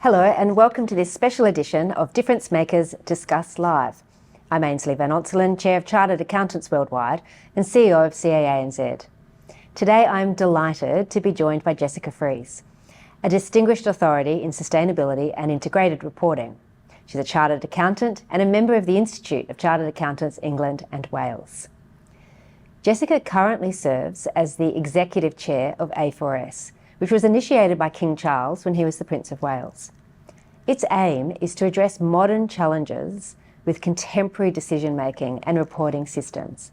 Hello and welcome to this special edition of Difference Makers Discuss Live. I'm Ainslie van Onselen, Chair of Chartered Accountants Worldwide and CEO of CAANZ. Today I'm delighted to be joined by Jessica Fries, a distinguished authority in sustainability and integrated reporting. She's a Chartered Accountant and a member of the Institute of Chartered Accountants England and Wales. Jessica currently serves as the Executive Chair of A4S, which was initiated by King Charles when he was the Prince of Wales. Its aim is to address modern challenges with contemporary decision-making and reporting systems.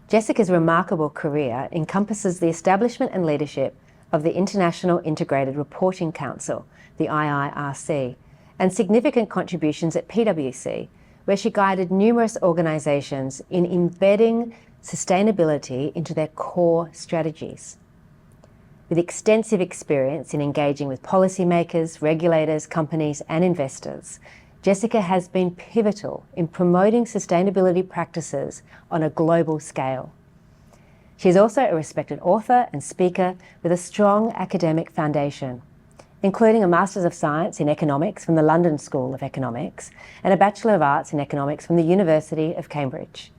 Jessica's remarkable career encompasses the establishment and leadership of the International Integrated Reporting Council, the IIRC, and significant contributions at PwC, where she guided numerous organisations in embedding sustainability into their core strategies. With extensive experience in engaging with policymakers, regulators, companies and investors, Jessica has been pivotal in promoting sustainability practices on a global scale. She is also a respected author and speaker with a strong academic foundation, including a Masters of Science in Economics from the London School of Economics and a Bachelor of Arts in Economics from the University of Cambridge.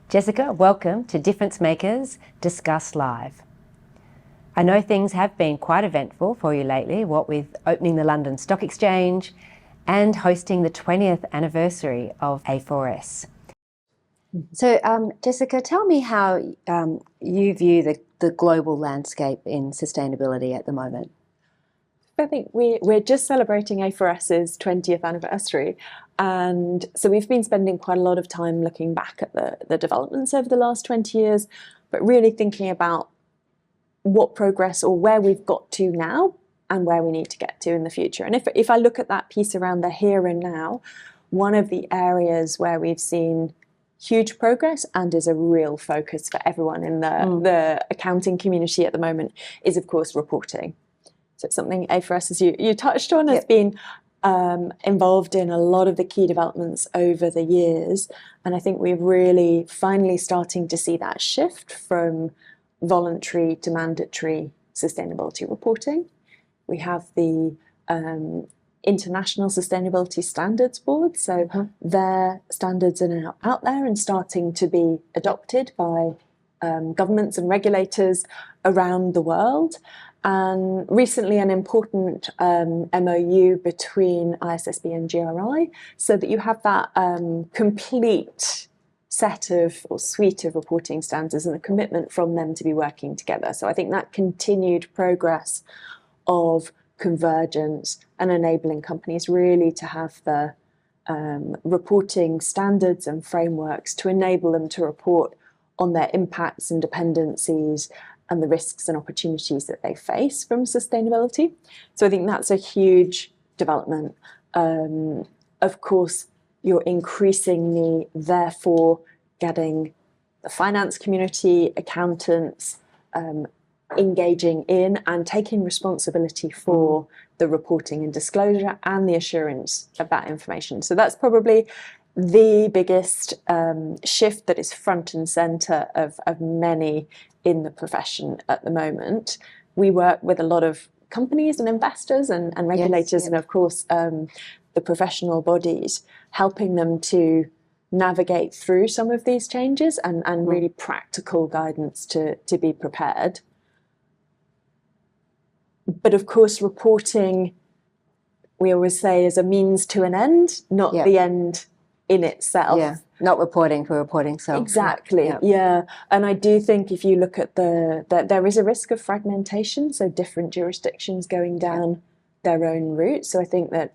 Jessica, welcome to Difference Makers Discuss Live. I know things have been quite eventful for you lately, what with opening the London Stock Exchange and hosting the 20th anniversary of A4S. So, Jessica, tell me how you view the global landscape in sustainability at the moment. I think we're just celebrating A4S's 20th anniversary, and so we've been spending quite a lot of time looking back at the developments over the last 20 years, but really thinking about what progress or where we've got to now and where we need to get to in the future. And if I look at that piece around the here and now, one of the areas where we've seen huge progress and is a real focus for everyone in the accounting community at the moment is, of course, reporting. So it's something A4S, as you touched on, has been involved in a lot of the key developments over the years. And I think we're really finally starting to see that shift from voluntary to mandatory sustainability reporting. We have the International Sustainability Standards Board, so their standards are now out there and starting to be adopted by governments and regulators around the world. And recently an important MOU between ISSB and GRI, so that you have that complete set of or suite of reporting standards and a commitment from them to be working together. So I think that continued progress of convergence and enabling companies really to have the reporting standards and frameworks to enable them to report on their impacts and dependencies and the risks and opportunities that they face from sustainability. So I think that's a huge development. Of course, you're increasingly, therefore, getting the finance community, accountants, engaging in and taking responsibility for the reporting and disclosure and the assurance of that information. So that's probably the biggest shift that is front and centre of many in the profession at the moment. We work with a lot of companies and investors and regulators and, of course, the professional bodies, helping them to navigate through some of these changes and really practical guidance to be prepared. But of course, reporting, we always say, is a means to an end, not the end in itself. Yeah, not reporting for reporting's sake. Exactly, yeah. And I do think if you look at that there is a risk of fragmentation, so different jurisdictions going down their own route. So I think that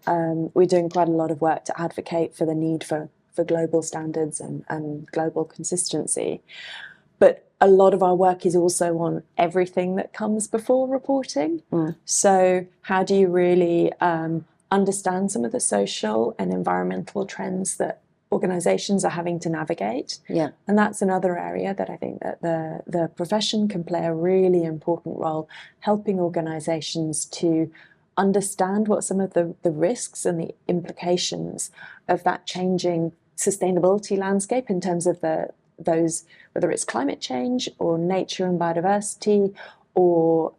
we're doing quite a lot of work to advocate for the need for global standards and global consistency. But a lot of our work is also on everything that comes before reporting. So how do you really understand some of the social and environmental trends that organisations are having to navigate? And that's another area that I think that the profession can play a really important role, helping organisations to understand what some of the risks and the implications of that changing sustainability landscape in terms of those, whether it's climate change or nature and biodiversity or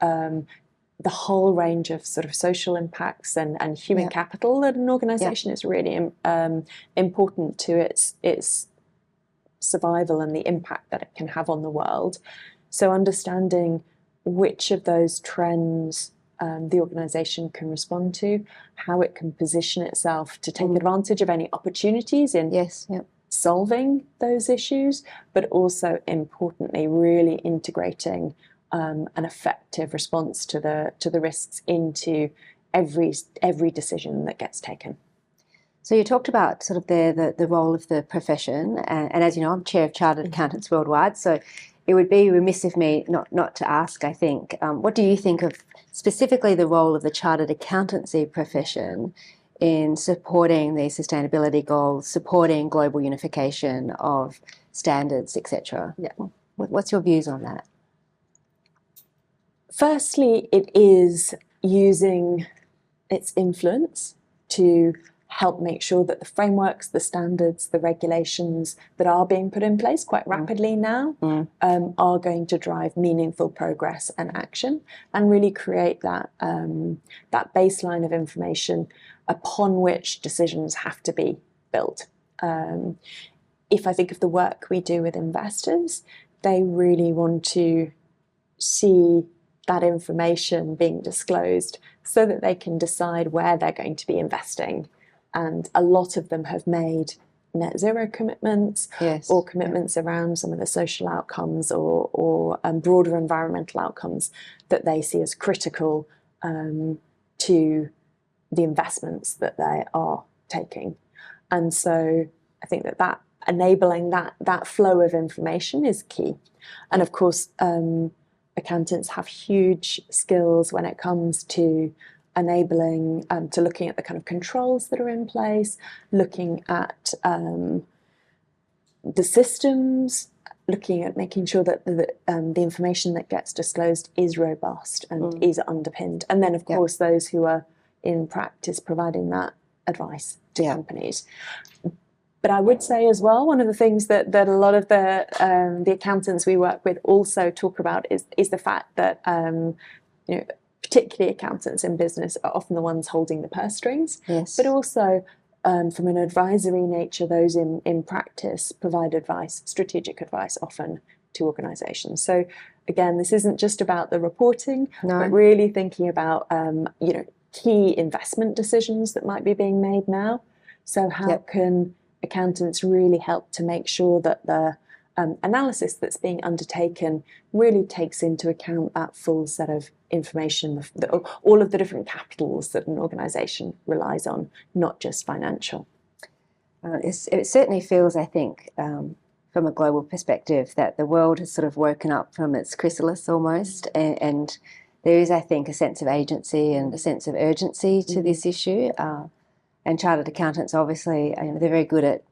the whole range of sort of social impacts and human capital that an organisation is really important to its survival and the impact that it can have on the world. So understanding which of those trends the organisation can respond to, how it can position itself to take advantage of any opportunities in solving those issues, but also importantly really integrating an effective response to the risks into every decision that gets taken. So you talked about sort of the role of the profession, and as you know, I'm Chair of Chartered Accountants Worldwide, so it would be remiss of me not to ask, I think, what do you think of specifically the role of the chartered accountancy profession in supporting the sustainability goals, supporting global unification of standards, etc.? Yeah. What's your views on that? Firstly, it is using its influence to help make sure that the frameworks, the standards, the regulations that are being put in place quite rapidly now are going to drive meaningful progress and action, and really create that baseline of information upon which decisions have to be built. If I think of the work we do with investors, they really want to see that information being disclosed so that they can decide where they're going to be investing. And a lot of them have made net zero commitments or commitments around some of the social outcomes or broader environmental outcomes that they see as critical to the investments that they are taking. And so I think that enabling that flow of information is key. And of course, accountants have huge skills when it comes to enabling, to looking at the kind of controls that are in place, looking at the systems, looking at making sure that the information that gets disclosed is robust and is underpinned. And then, of course, those who are in practice providing that advice to companies. But I would say as well, one of the things that a lot of the accountants we work with also talk about is the fact that particularly accountants in business are often the ones holding the purse strings, but also from an advisory nature, those in practice provide advice, strategic advice often to organisations. So again, this isn't just about the reporting, but really thinking about key investment decisions that might be being made now. So how can accountants really help to make sure that the analysis that's being undertaken really takes into account that full set of information, all of the different capitals that an organisation relies on, not just financial. It certainly feels, I think, from a global perspective, that the world has sort of woken up from its chrysalis almost, and there is, I think, a sense of agency and a sense of urgency to this issue. And chartered accountants, obviously, they're very good at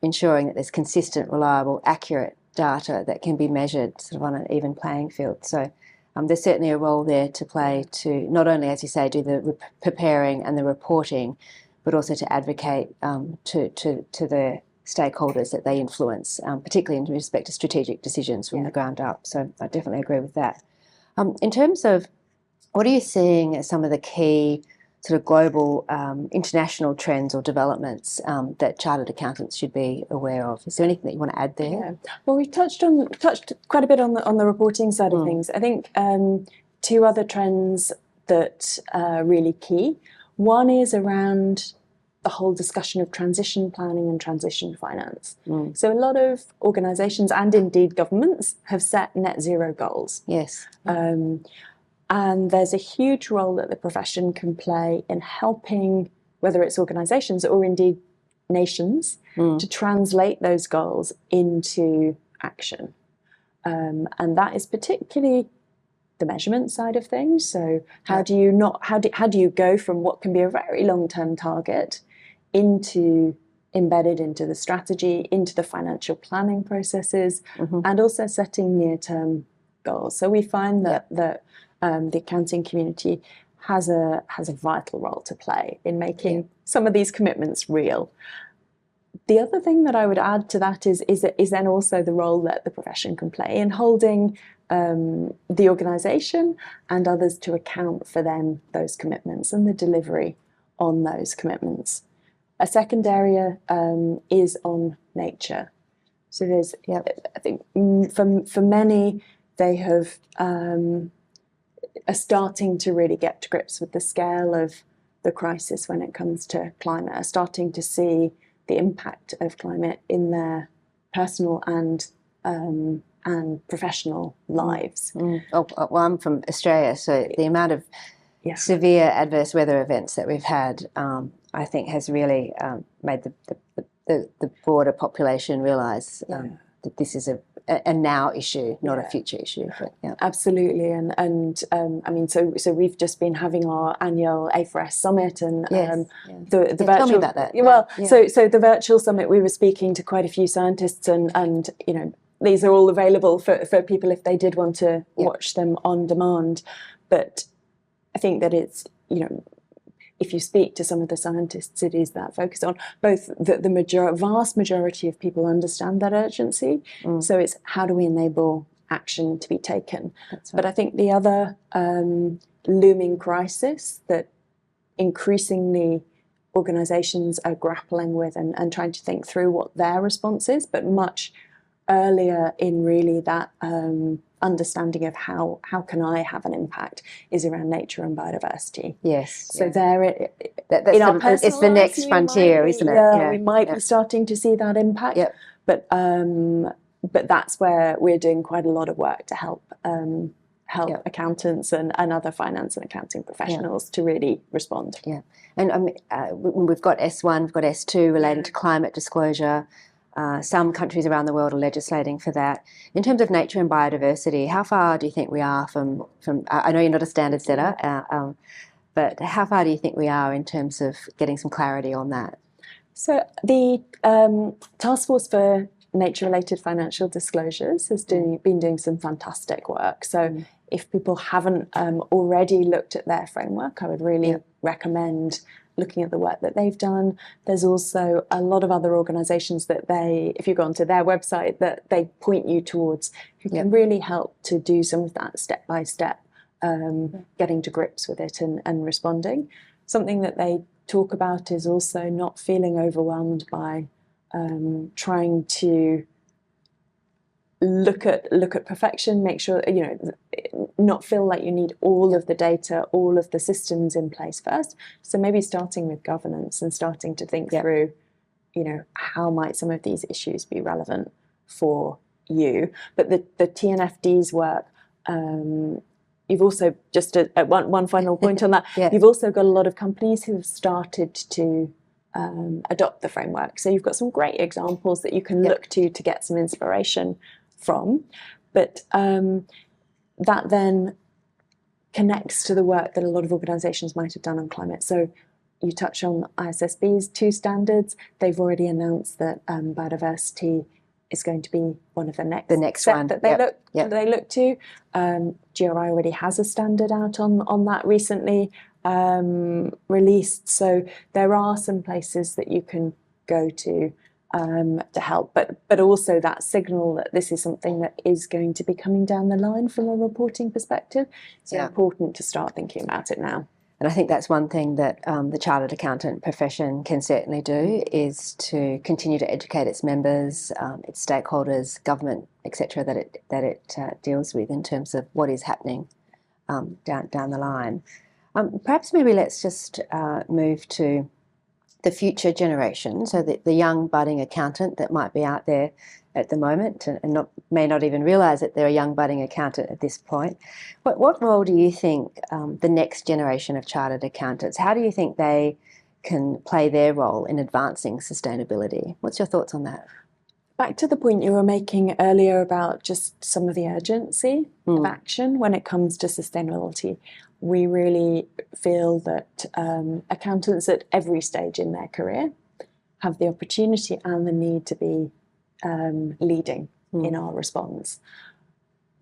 ensuring that there's consistent, reliable, accurate data that can be measured sort of on an even playing field. So there's certainly a role there to play to not only, as you say, do the preparing and the reporting, but also to advocate to the stakeholders that they influence, particularly in respect to strategic decisions from the ground up. So I definitely agree with that. In terms of what are you seeing as some of the key sort of global international trends or developments that chartered accountants should be aware of? Is there anything that you want to add there? Yeah. Well, we've touched quite a bit on the reporting side of things. I think two other trends that are really key. One is around the whole discussion of transition planning and transition finance. So a lot of organisations and indeed governments have set net zero goals. Yes. And there's a huge role that the profession can play in helping, whether it's organisations or indeed nations, to translate those goals into action. And that is particularly the measurement side of things. So how do you go from what can be a very long-term target embedded into the strategy, into the financial planning processes, and also setting near-term goals. So we find that the accounting community has a vital role to play in making some of these commitments real. The other thing that I would add to that is then also the role that the profession can play in holding the organisation and others to account for then those commitments and the delivery on those commitments. A second area is on nature. So there's, I think, for many, they have are starting to really get to grips with the scale of the crisis when it comes to climate, are starting to see the impact of climate in their personal and professional lives. Oh, well, I'm from Australia, so the amount of severe adverse weather events that we've had, I think, has really made the broader population realise that this is a now issue, not a future issue. But, absolutely, and I mean, so we've just been having our annual A4S summit, and the virtual. Tell me about that. Well, so the virtual summit, we were speaking to quite a few scientists, and you know, these are all available for people if they did want to watch them on demand. But I think that it's, you know, if you speak to some of the scientists, it is that focus on both the vast majority of people understand that urgency. So it's how do we enable action to be taken? That's right. But I think the other looming crisis that increasingly organisations are grappling with and trying to think through what their response is, but much earlier in really that understanding of how can I have an impact, is around nature and biodiversity. Yes. So there, it's the next frontier, isn't it? Yeah, we might be starting to see that impact. But that's where we're doing quite a lot of work to help accountants and other finance and accounting professionals to really respond. And we've got S1, we've got S2 related to climate disclosure. Some countries around the world are legislating for that. In terms of nature and biodiversity, how far do you think we are from I know you're not a standard setter, but how far do you think we are in terms of getting some clarity on that? So the Task Force for Nature-Related Financial Disclosures has been doing some fantastic work. So if people haven't already looked at their framework, I would really recommend looking at the work that they've done. There's also a lot of other organisations that if you go onto their website, that they point you towards, who can really help to do some of that step by step, getting to grips with it and responding. Something that they talk about is also not feeling overwhelmed by trying to look at perfection, make sure, you know, not feel like you need all of the data, all of the systems in place first. So maybe starting with governance and starting to think through, you know, how might some of these issues be relevant for you. But the TNFD's work, you've also, just at one final point on that, you've also got a lot of companies who have started to adopt the framework. So you've got some great examples that you can look to get some inspiration from. But that then connects to the work that a lot of organisations might have done on climate. So you touch on ISSB's 2 standards. They've already announced that biodiversity is going to be one of the next set one that they look to. GRI already has a standard out on that recently released. So there are some places that you can go to help, but also that signal that this is something that is going to be coming down the line from a reporting perspective. So important to start thinking about it now. And I think that's one thing that the chartered accountant profession can certainly do, is to continue to educate its members, its stakeholders, government, etc., that it deals with in terms of what is happening down the line. Perhaps maybe let's just move to the future generation, so that the young budding accountant that might be out there at the moment and may not even realise that they're a young budding accountant at this point. What role do you think the next generation of chartered accountants, how do you think they can play their role in advancing sustainability? What's your thoughts on that? Back to the point you were making earlier about just some of the urgency of action when it comes to sustainability. We really feel that accountants at every stage in their career have the opportunity and the need to be leading in our response.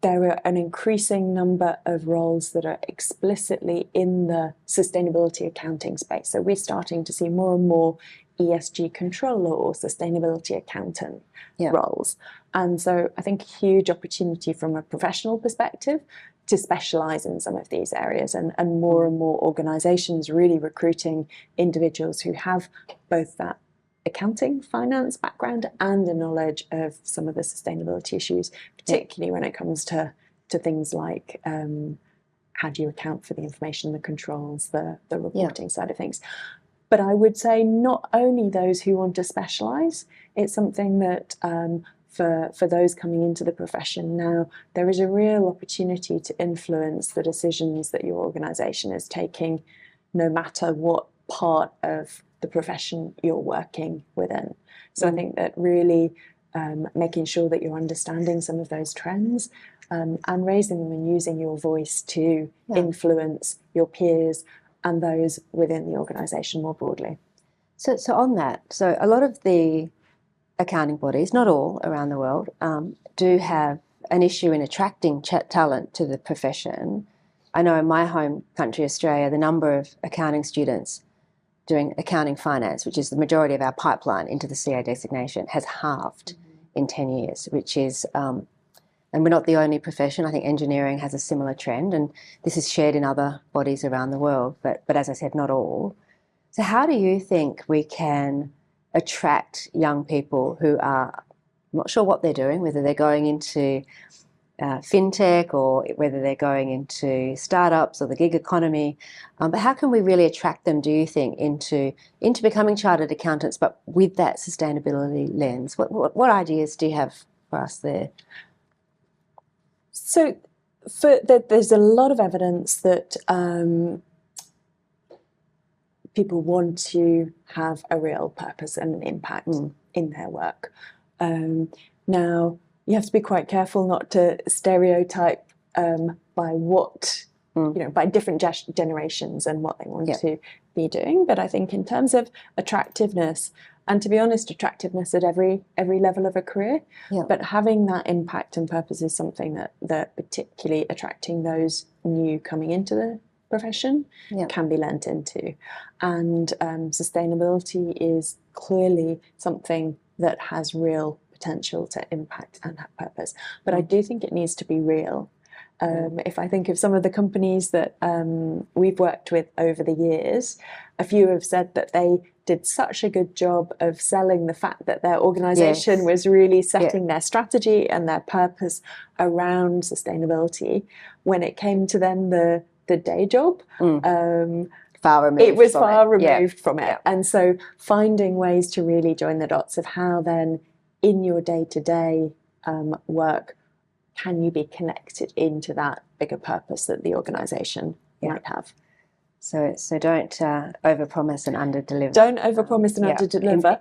There are an increasing number of roles that are explicitly in the sustainability accounting space. So we're starting to see more and more ESG controller or sustainability accountant Yeah. roles. And so I think a huge opportunity from a professional perspective to specialise in some of these areas, and more organisations really recruiting individuals who have both that accounting, finance background and a knowledge of some of the sustainability issues, particularly when it comes to things like how do you account for the information, the controls, the reporting side of things. But I would say not only those who want to specialise, it's something that for those coming into the profession now, there is a real opportunity to influence the decisions that your organisation is taking, no matter what part of the profession you're working within. So I think that really making sure that you're understanding some of those trends and raising them and using your voice to influence your peers and those within the organisation more broadly. So on that, so a lot of the accounting bodies, not all around the world, do have an issue in attracting talent to the profession. I know in my home country, Australia, the number of accounting students doing accounting finance, which is the majority of our pipeline into the CA designation, has halved in 10 years, which is, and we're not the only profession. I think engineering has a similar trend, and this is shared in other bodies around the world, but as I said, not all. So how do you think we can attract young people who are not sure what they're doing, whether they're going into fintech or whether they're going into startups or the gig economy, but how can we really attract them, do you think, into becoming chartered accountants, but with that sustainability lens? What ideas do you have for us there? So there's a lot of evidence that people want to have a real purpose and an impact in their work. Now, you have to be quite careful not to stereotype by what, by different generations and what they want to be doing. But I think in terms of attractiveness, and to be honest, attractiveness at every level of a career, but having that impact and purpose is something that particularly attracting those new coming into the profession can be lent into. And sustainability is clearly something that has real potential to impact and have purpose. But I do think it needs to be real. If I think of some of the companies that we've worked with over the years, a few have said that they did such a good job of selling the fact that their organisation was really setting their strategy and their purpose around sustainability. When it came to then the day job, far removed it was from far it. removed from it. And so finding ways to really join the dots of how then in your day-to-day work can you be connected into that bigger purpose that the organisation might have. So don't overpromise and underdeliver. Don't overpromise and underdeliver.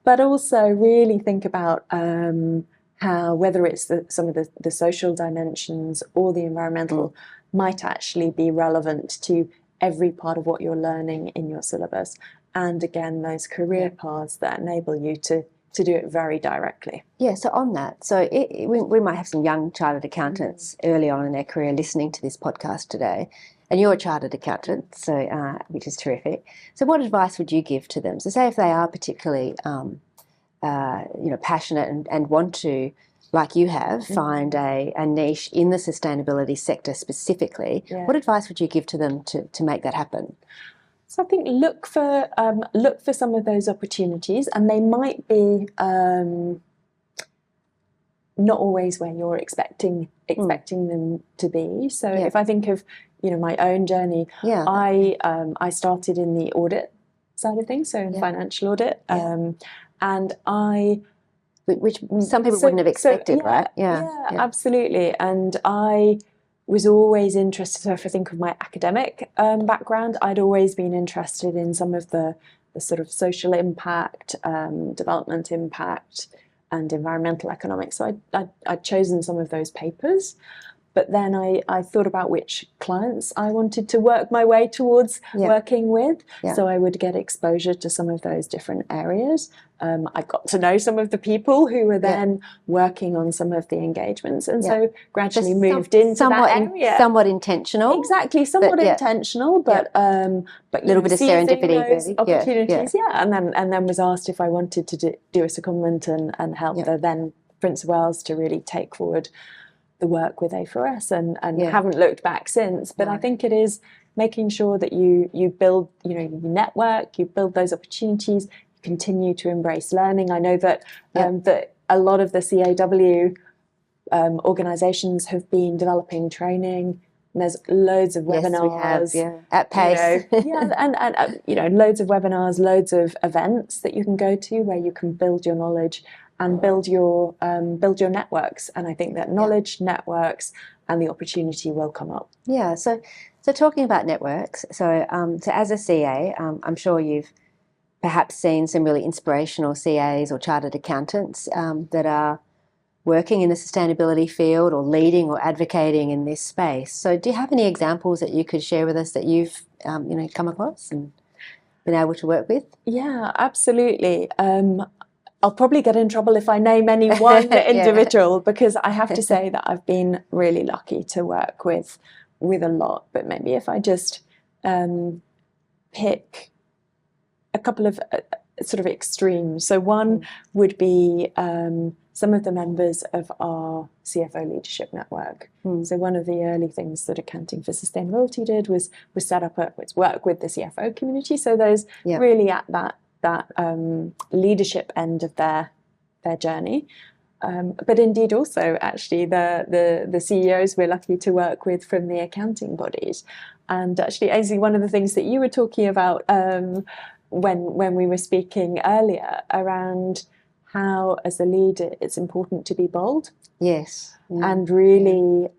But also really think about how, whether it's some of the social dimensions or the environmental, might actually be relevant to every part of what you're learning in your syllabus. And again, those career paths that enable you to do it very directly. Yeah, so on that, so we might have some young chartered accountants early on in their career listening to this podcast today, and you're a chartered accountant, so which is terrific. So what advice would you give to them? So say if they are particularly passionate and want to, like you have, find a niche in the sustainability sector specifically, what advice would you give to them to make that happen? So I think look for some of those opportunities, and they might be not always where you're expecting them to be. So if I think of my own journey, I started in the audit side of things, so in financial audit, and which some people wouldn't have expected, right? Yeah, absolutely. And I was always interested, so if I think of my academic background, I'd always been interested in some of the sort of social impact, development impact, and environmental economics. So I'd chosen some of those papers, but then I thought about which clients I wanted to work my way towards working with. So I would get exposure to some of those different areas. I got to know some of the people who were then working on some of the engagements, and so gradually moved into that area. Somewhat intentional. Exactly, somewhat intentional, but a little bit of serendipity, those opportunities. And then was asked if I wanted to do a secondment and help the then Prince of Wales to really take forward the work with A4S, and haven't looked back since. But I think it is making sure that you build, you network, you build those opportunities, you continue to embrace learning. I know that that a lot of the CAW organisations have been developing training. And there's loads of webinars, we have, at pace. And loads of webinars, loads of events that you can go to where you can build your knowledge and build your networks. And I think that knowledge, networks, and the opportunity will come up. Yeah. So talking about networks, so as a CA, I'm sure you've perhaps seen some really inspirational CAs or chartered accountants that are working in the sustainability field or leading or advocating in this space. So do you have any examples that you could share with us that you've come across and been able to work with? Yeah, absolutely. I'll probably get in trouble if I name any one individual, because I have to say that I've been really lucky to work with a lot. But maybe if I just pick a couple of sort of extremes. So one would be some of the members of our CFO leadership network. So one of the early things that Accounting for Sustainability did was set up work with the CFO community. So those really at that leadership end of their journey. But indeed also actually the CEOs we're lucky to work with from the accounting bodies. And actually, Ainsley, one of the things that you were talking about when we were speaking earlier around how, as a leader, it's important to be bold. Yes. And really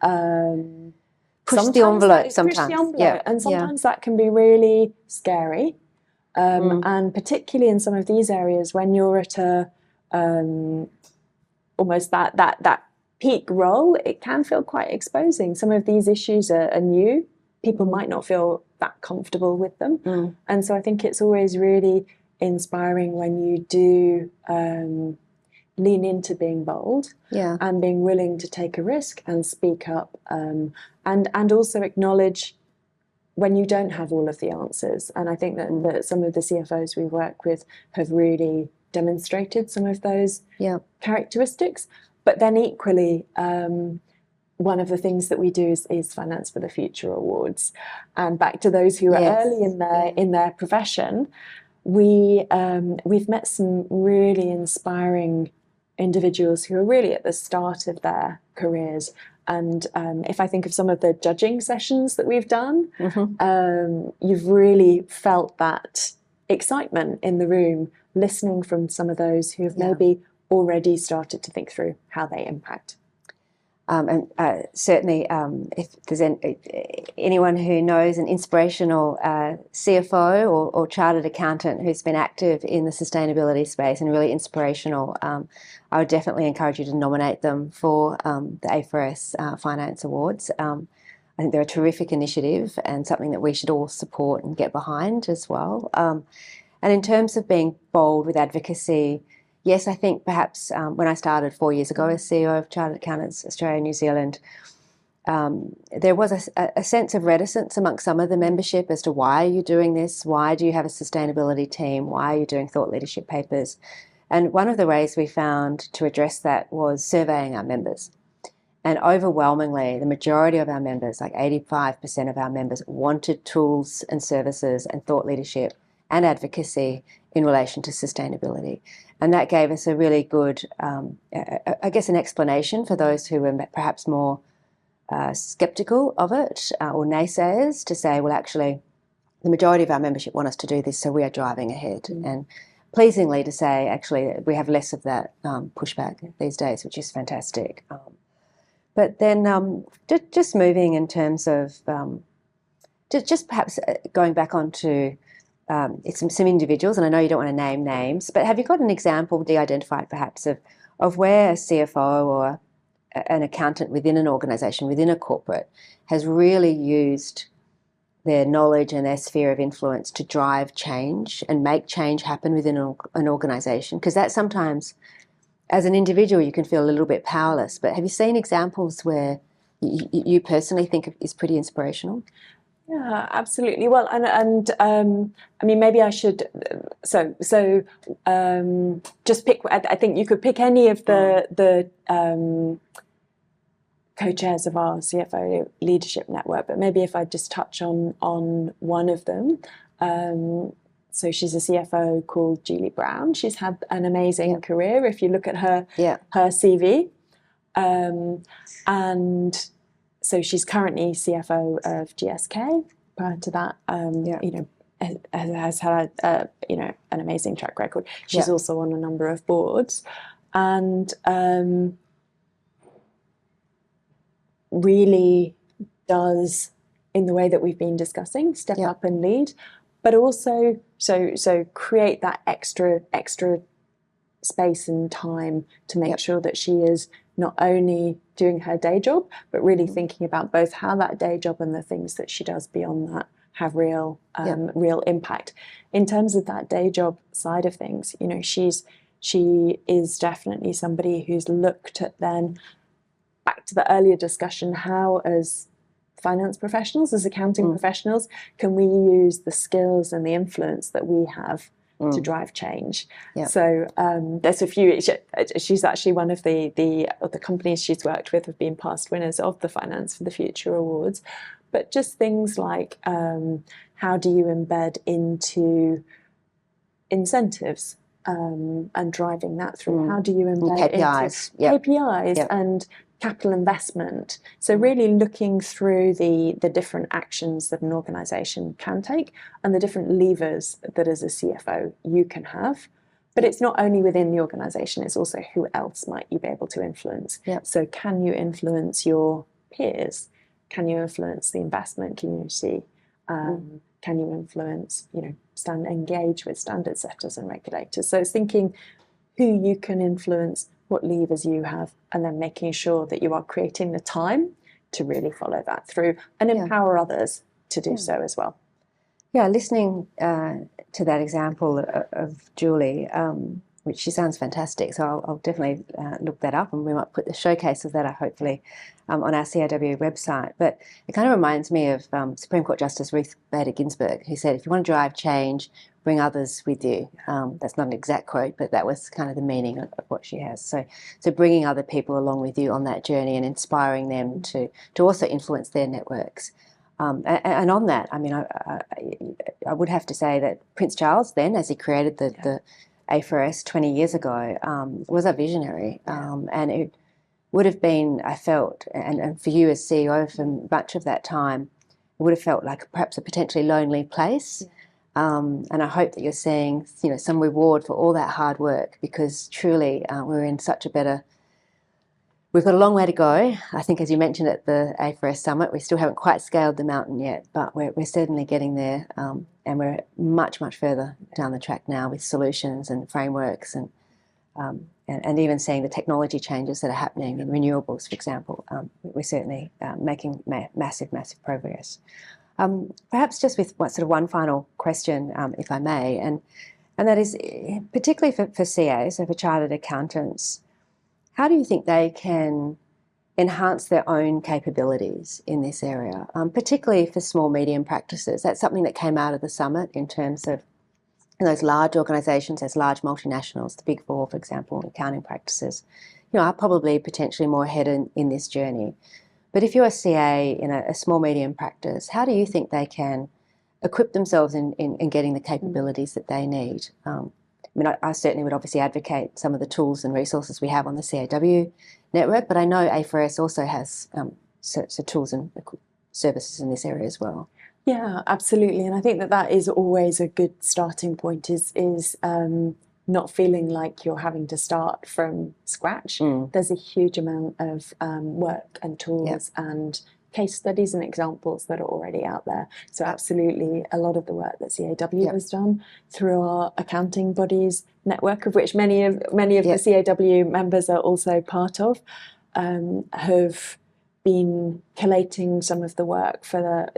push the envelope sometimes. And sometimes that can be really scary. And particularly in some of these areas when you're at a almost that peak role, it can feel quite exposing. Some of these issues are new. People might not feel that comfortable with them. And so I think it's always really inspiring when you do lean into being bold and being willing to take a risk and speak up, and also acknowledge when you don't have all of the answers. And I think that some of the CFOs we work with have really demonstrated some of those characteristics. But then equally, one of the things that we do is Finance for the Future awards. And back to those who are early in their profession, we've met some really inspiring individuals who are really at the start of their careers. And if I think of some of the judging sessions that we've done, you've really felt that excitement in the room, listening from some of those who have maybe already started to think through how they impact. And certainly, if there's anyone who knows an inspirational CFO or chartered accountant who's been active in the sustainability space and really inspirational, I would definitely encourage you to nominate them for the A4S Finance Awards. I think they're a terrific initiative and something that we should all support and get behind as well. And in terms of being bold with advocacy, yes, I think perhaps when I started 4 years ago as CEO of Chartered Accountants Australia and New Zealand, there was a sense of reticence amongst some of the membership as to why are you doing this? Why do you have a sustainability team? Why are you doing thought leadership papers? And one of the ways we found to address that was surveying our members. And overwhelmingly, the majority of our members, like 85% of our members, wanted tools and services and thought leadership and advocacy in relation to sustainability. And that gave us a really good, I guess, an explanation for those who were perhaps more sceptical of it or naysayers to say, well, actually, the majority of our membership want us to do this, so we are driving ahead. And pleasingly to say, actually, we have less of that pushback these days, which is fantastic. But then just moving in terms of, just perhaps going back onto some individuals, and I know you don't want to name names, but have you got an example de-identified perhaps of where a CFO or an accountant within an organisation, within a corporate, has really used their knowledge and their sphere of influence to drive change and make change happen within an organisation? Because that sometimes, as an individual, you can feel a little bit powerless. But have you seen examples where you personally think is pretty inspirational? Yeah, absolutely. Well, and I mean, maybe I should. Just pick. I think you could pick any of the co-chairs of our CFO leadership network, but maybe if I just touch on one of them. So she's a CFO called Julie Brown. She's had an amazing career. If you look at her CV, and so she's currently CFO of GSK. Prior to that, has had an amazing track record. She's also on a number of boards, and really does, in the way that we've been discussing, step up and lead, but also so create that extra space and time to make sure that she is not only doing her day job, but really thinking about both how that day job and the things that she does beyond that have real impact. In terms of that day job side of things, she is definitely somebody who's looked at, then back to the earlier discussion, how as finance professionals, as accounting professionals, can we use the skills and the influence that we have to drive change? So there's a few. She's actually one of the companies she's worked with have been past winners of the Finance for the Future awards. But just things like how do you embed into incentives and driving that through? How do you embed KPIs, into KPIs and capital investment? So really looking through the different actions that an organisation can take and the different levers that as a CFO you can have. But it's not only within the organisation, it's also who else might you be able to influence. So can you influence your peers? Can you influence the investment community? Can you influence, engage with standard setters and regulators? So it's thinking who you can influence, what levers you have, and then making sure that you are creating the time to really follow that through and empower others to do so as well. Yeah, listening to that example of Julie, which she sounds fantastic, so I'll definitely look that up, and we might put the showcase of that hopefully on our CAW website. But it kind of reminds me of Supreme Court Justice Ruth Bader Ginsburg, who said, if you want to drive change, bring others with you. That's not an exact quote, but that was kind of the meaning of what she has. So bringing other people along with you on that journey and inspiring them to also influence their networks. And on that, I mean, I would have to say that Prince Charles then, as he created the A4S 20 years ago, was a visionary. And it would have been, I felt, and for you as CEO for much of that time, it would have felt like perhaps a potentially lonely place. And I hope that you're seeing, some reward for all that hard work, because truly we're in such a better. We've got a long way to go. I think, as you mentioned at the A4S Summit, we still haven't quite scaled the mountain yet, but we're certainly getting there, and we're much, much further down the track now with solutions and frameworks and even seeing the technology changes that are happening in renewables, for example. We're certainly making massive, massive progress. Perhaps just with one final question, if I may, and that is particularly for CAs, so for chartered accountants. How do you think they can enhance their own capabilities in this area, particularly for small, medium practices? That's something that came out of the summit in terms of those large organisations, those large multinationals, the Big Four, for example, accounting practices, are probably potentially more ahead in this journey. But if you're a CA in a small, medium practice, how do you think they can equip themselves in getting the capabilities that they need? I mean, I certainly would obviously advocate some of the tools and resources we have on the CAW network, but I know A4S also has so tools and services in this area as well. Yeah, absolutely. And I think that is always a good starting point, is not feeling like you're having to start from scratch. There's a huge amount of work and tools and case studies and examples that are already out there. So absolutely, a lot of the work that CAW has done through our accounting bodies network, of which many of the CAW members are also part of, have been collating some of the work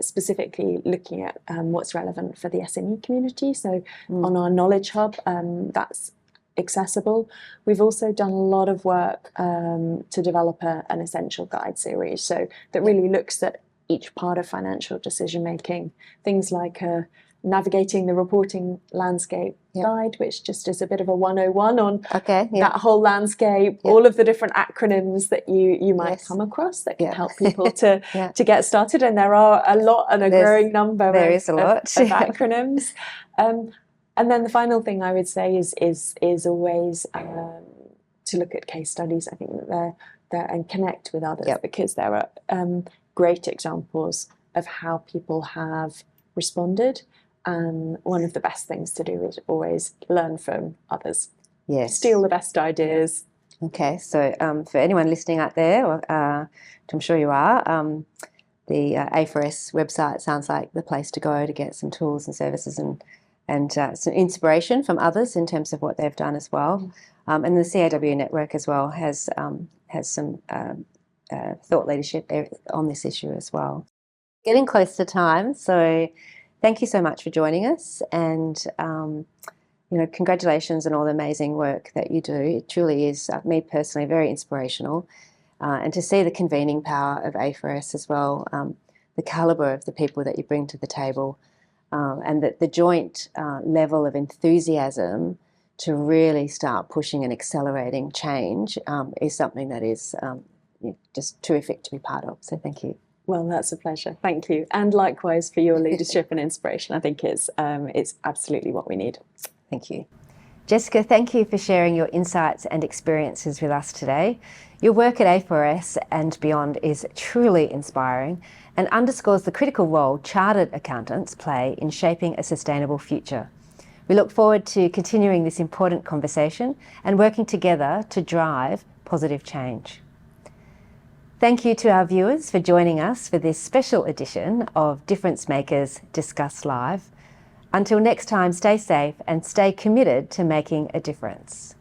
specifically looking at what's relevant for the SME community. So on our Knowledge Hub, that's accessible. We've also done a lot of work to develop an essential guide series, so that really looks at each part of financial decision making, things like navigating the reporting landscape guide, which just is a bit of a 101 on that whole landscape, all of the different acronyms that you might come across that can help people to get started. And there are a lot and a growing number of acronyms. And then the final thing I would say is always to look at case studies. I think that they're and connect with others, because there are great examples of how people have responded. And one of the best things to do is always learn from others. Yes. Steal the best ideas. Okay, so for anyone listening out there, which I'm sure you are, the A4S website sounds like the place to go to get some tools and services and some inspiration from others in terms of what they've done as well. And the CAW network as well has some thought leadership on this issue as well. Getting close to time, so thank you so much for joining us, and congratulations on all the amazing work that you do. It truly is, me personally, very inspirational, and to see the convening power of A4S as well, the calibre of the people that you bring to the table, and that the joint level of enthusiasm to really start pushing and accelerating change is something that is just terrific to be part of. So thank you. Well, that's a pleasure. Thank you. And likewise for your leadership and inspiration. I think it's absolutely what we need. Thank you. Jessica, thank you for sharing your insights and experiences with us today. Your work at A4S and beyond is truly inspiring and underscores the critical role chartered accountants play in shaping a sustainable future. We look forward to continuing this important conversation and working together to drive positive change. Thank you to our viewers for joining us for this special edition of Difference Makers Discuss Live. Until next time, stay safe and stay committed to making a difference.